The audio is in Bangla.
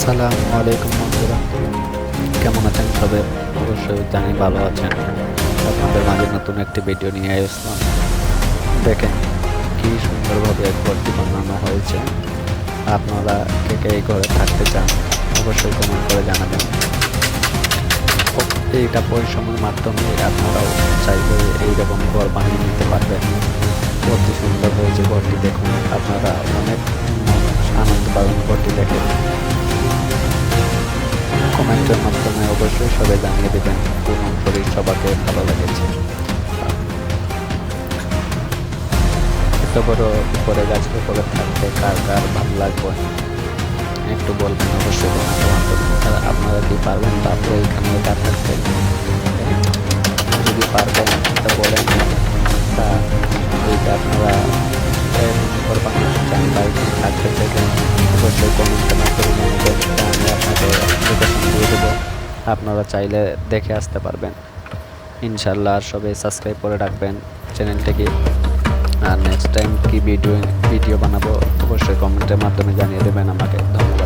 আসসালামু আলাইকুম বন্ধুরা, কেমন আছেন সবাই? অবশ্যই জানি ভালো আছেন। আপনাদের মাঝে নতুন একটি ভিডিও নিয়ে আসলাম। দেখেন কি সুন্দরভাবে ঘরটি বানানো হয়েছে। আপনারা কে কে এই ঘরে থাকতে চান অবশ্যই কমেন্ট করে জানাবেন। এইটা পরিশ্রমের মাধ্যমে আপনারাও চাইলে এইরকম ঘর বানিয়ে নিতে পারবেন। অতি সুন্দর হয়েছে ঘরটি, দেখুন আপনারা অনেক আনন্দ পাবেন ঘরটি দেখে। কমেন্টের মাধ্যমে অবশ্যই সবাই জানিয়ে দেবেন কোন অংশটি সবাইকে ভালো লেগেছে। এত বড় উপরে গাছের উপরে থাকতে কার কার ভালো লাগবে একটু বলবেন অবশ্যই কমেন্টের মাধ্যমে। আর আপনারা কি পারবেন তারপরে এখানে এটা থাকতে, যদি পারবেন তা বলেন। তা এইটা আপনারা ঘর বানাতে চান বা এখানে থাকতে চাইলেন অবশ্যই কমেন্টের মাধ্যমে জানাবেন। আমি আপনাদের লোকেশন দিয়ে দেবো, আপনারা চাইলে দেখে আসতে পারবেন ইনশাল্লাহ। আর সবাই সাবস্ক্রাইব করে রাখবেন চ্যানেলটিকে। আর নেক্সট টাইম কি ভিডিও বানাবো অবশ্যই কমেন্টের মাধ্যমে জানিয়ে দেবেন আমাকে। ধন্যবাদ।